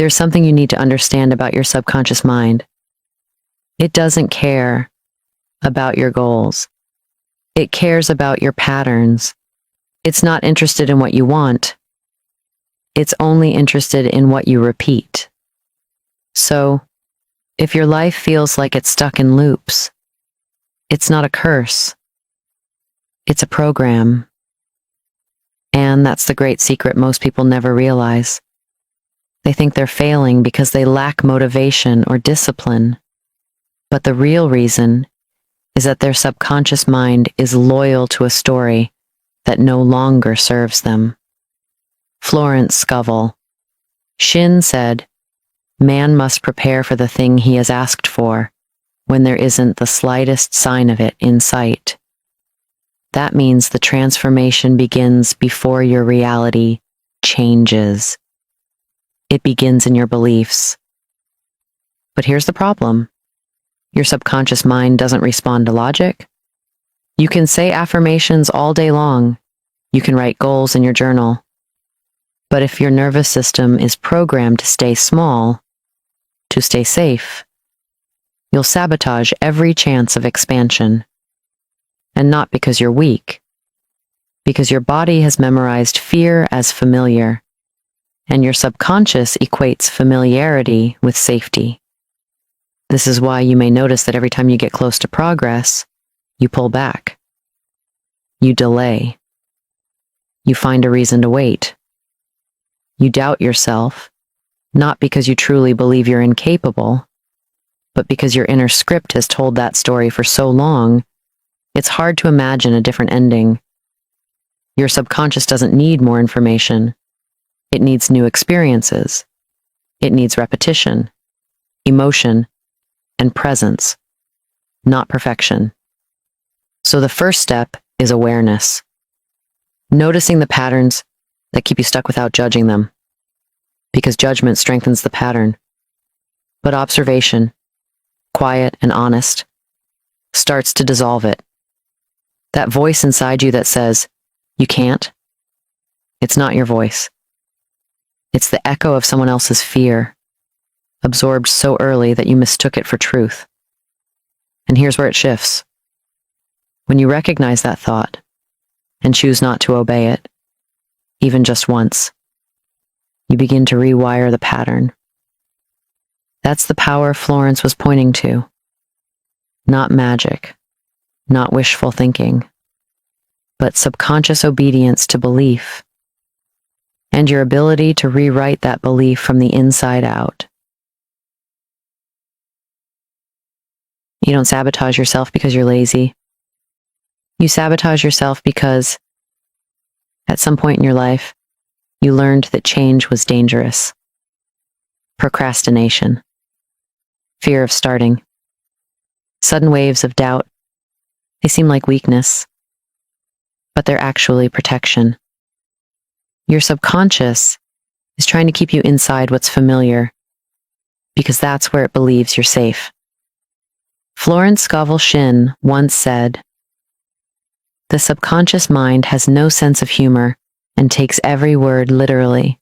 There's something you need to understand about your subconscious mind. It doesn't care about your goals. It cares about your patterns. It's not interested in what you want. It's only interested in what you repeat. So, if your life feels like it's stuck in loops, it's not a curse. It's a program. And that's the great secret most people never realize. They think they're failing because they lack motivation or discipline. But the real reason is that their subconscious mind is loyal to a story that no longer serves them. Florence Scovel Shinn said, "Man must prepare for the thing he has asked for when there isn't the slightest sign of it in sight." That means the transformation begins before your reality changes. It begins in your beliefs. But here's the problem. Your subconscious mind doesn't respond to logic. You can say affirmations all day long. You can write goals in your journal. But if your nervous system is programmed to stay small, to stay safe, you'll sabotage every chance of expansion. And not because you're weak, because your body has memorized fear as familiar, and your subconscious equates familiarity with safety. This is why you may notice that every time you get close to progress, you pull back. You delay. You find a reason to wait. You doubt yourself, not because you truly believe you're incapable, but because your inner script has told that story for so long, it's hard to imagine a different ending. Your subconscious doesn't need more information. It needs new experiences. It needs repetition, emotion, and presence, not perfection. So the first step is awareness. Noticing the patterns that keep you stuck without judging them, because judgment strengthens the pattern. But observation, quiet and honest, starts to dissolve it. That voice inside you that says, "You can't," it's not your voice. It's the echo of someone else's fear, absorbed so early that you mistook it for truth. And here's where it shifts. When you recognize that thought and choose not to obey it, even just once, you begin to rewire the pattern. That's the power Florence was pointing to. Not magic, not wishful thinking, but subconscious obedience to belief, and your ability to rewrite that belief from the inside out. You don't sabotage yourself because you're lazy. You sabotage yourself because, at some point in your life, you learned that change was dangerous. Procrastination, fear of starting, sudden waves of doubt. They seem like weakness, but they're actually protection. Your subconscious is trying to keep you inside what's familiar, because that's where it believes you're safe. Florence Scovel Shinn once said, "The subconscious mind has no sense of humor and takes every word literally."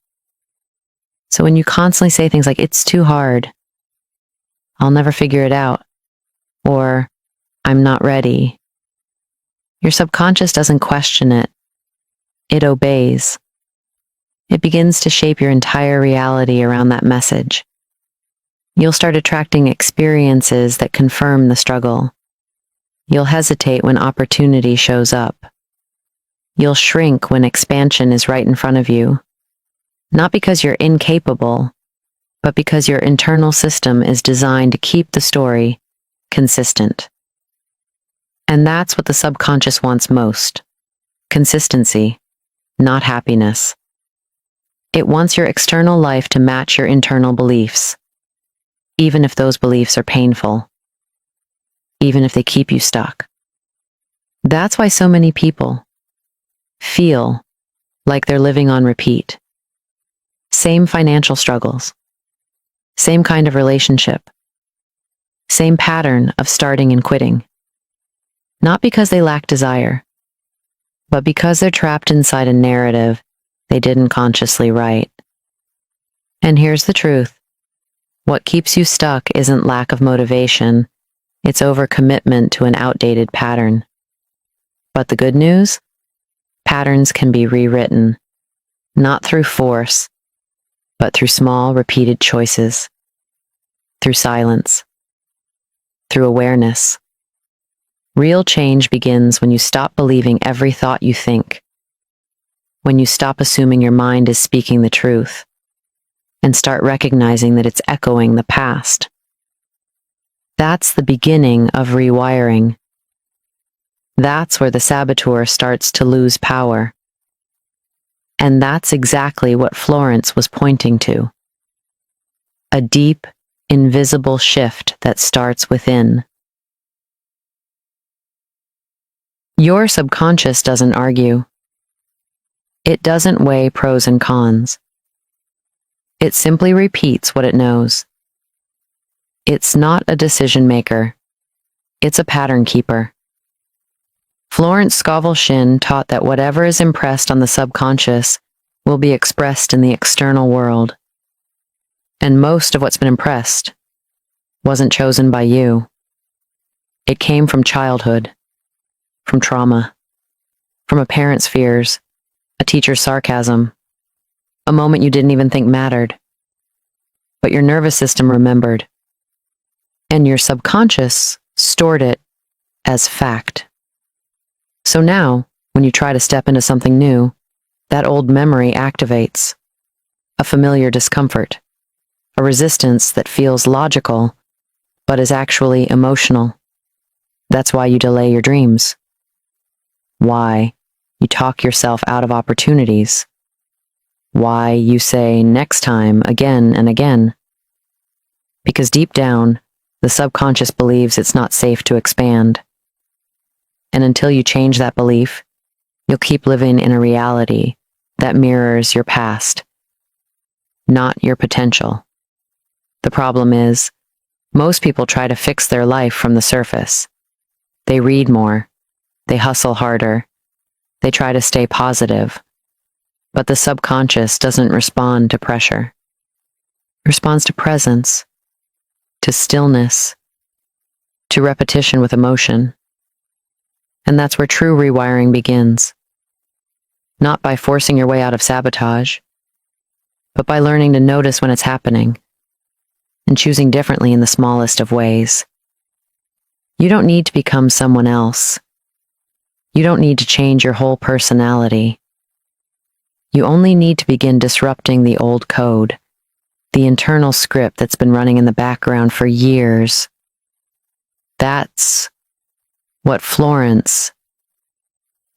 So when you constantly say things like, "It's too hard," "I'll never figure it out," or "I'm not ready," your subconscious doesn't question it. It obeys. It begins to shape your entire reality around that message. You'll start attracting experiences that confirm the struggle. You'll hesitate when opportunity shows up. You'll shrink when expansion is right in front of you. Not because you're incapable, but because your internal system is designed to keep the story consistent. And that's what the subconscious wants most. Consistency, not happiness. It wants your external life to match your internal beliefs, even if those beliefs are painful, even if they keep you stuck. That's why so many people feel like they're living on repeat. Same financial struggles, same kind of relationship, same pattern of starting and quitting. Not because they lack desire, but because they're trapped inside a narrative they didn't consciously write. And here's the truth. What keeps you stuck isn't lack of motivation, it's overcommitment to an outdated pattern. But the good news? Patterns can be rewritten, not through force, but through small, repeated choices, through silence, through awareness. Real change begins when you stop believing every thought you think, when you stop assuming your mind is speaking the truth, and start recognizing that it's echoing the past. That's the beginning of rewiring. That's where the saboteur starts to lose power. And that's exactly what Florence was pointing to. A deep, invisible shift that starts within. Your subconscious doesn't argue. It doesn't weigh pros and cons. It simply repeats what it knows. It's not a decision maker. It's a pattern keeper. Florence Scovel Shinn taught that whatever is impressed on the subconscious will be expressed in the external world. And most of what's been impressed wasn't chosen by you. It came from childhood, from trauma, from a parent's fears, a teacher's sarcasm, a moment you didn't even think mattered. But your nervous system remembered, and your subconscious stored it as fact. So now, when you try to step into something new, that old memory activates. A familiar discomfort, a resistance that feels logical, but is actually emotional. That's why you delay your dreams. Why you talk yourself out of opportunities. Why you say next time again and again. Because deep down, the subconscious believes it's not safe to expand. And until you change that belief, you'll keep living in a reality that mirrors your past, not your potential. The problem is, most people try to fix their life from the surface. They read more, they hustle harder, they try to stay positive. But the subconscious doesn't respond to pressure. It responds to presence, to stillness, to repetition with emotion. And that's where true rewiring begins. Not by forcing your way out of sabotage, but by learning to notice when it's happening and choosing differently in the smallest of ways. You don't need to become someone else. You don't need to change your whole personality. You only need to begin disrupting the old code, the internal script that's been running in the background for years. That's what Florence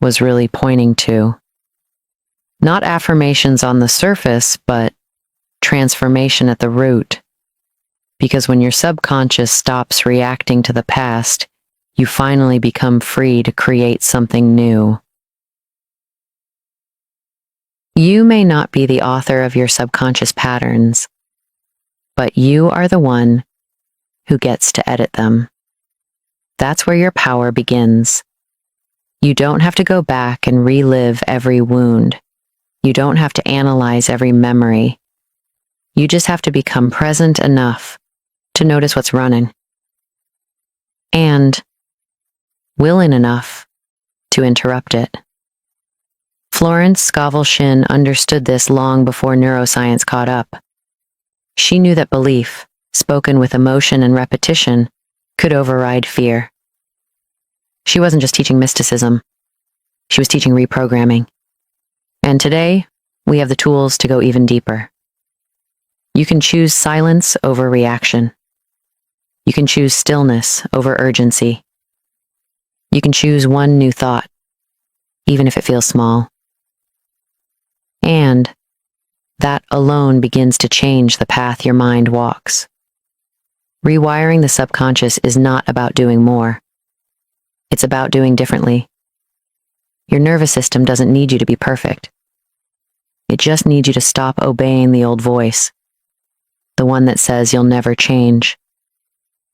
was really pointing to. Not affirmations on the surface, but transformation at the root. Because when your subconscious stops reacting to the past, you finally become free to create something new. You may not be the author of your subconscious patterns, but you are the one who gets to edit them. That's where your power begins. You don't have to go back and relive every wound. You don't have to analyze every memory. You just have to become present enough to notice what's running. And willing enough to interrupt it. Florence Scovel Shinn understood this long before neuroscience caught up. She knew that belief, spoken with emotion and repetition, could override fear. She wasn't just teaching mysticism. She was teaching reprogramming. And today, we have the tools to go even deeper. You can choose silence over reaction. You can choose stillness over urgency. You can choose one new thought, even if it feels small. And that alone begins to change the path your mind walks. Rewiring the subconscious is not about doing more. It's about doing differently. Your nervous system doesn't need you to be perfect. It just needs you to stop obeying the old voice, the one that says you'll never change,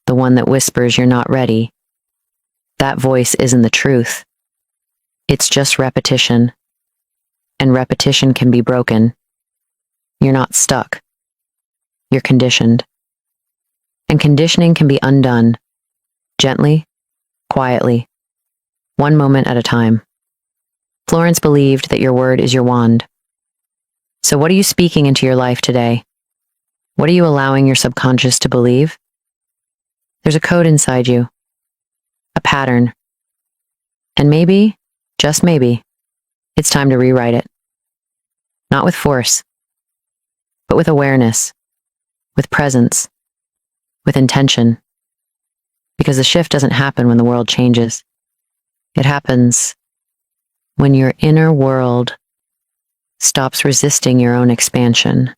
the one that whispers you're not ready. That voice isn't the truth. It's just repetition. And repetition can be broken. You're not stuck. You're conditioned. And conditioning can be undone, gently, quietly, one moment at a time. Florence believed that your word is your wand. So what are you speaking into your life today? What are you allowing your subconscious to believe? There's a code inside you, a pattern. And maybe, just maybe, it's time to rewrite it. Not with force, but with awareness, with presence, with intention. Because the shift doesn't happen when the world changes. It happens when your inner world stops resisting your own expansion.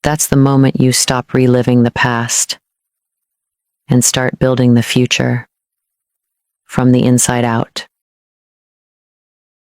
That's the moment you stop reliving the past and start building the future from the inside out.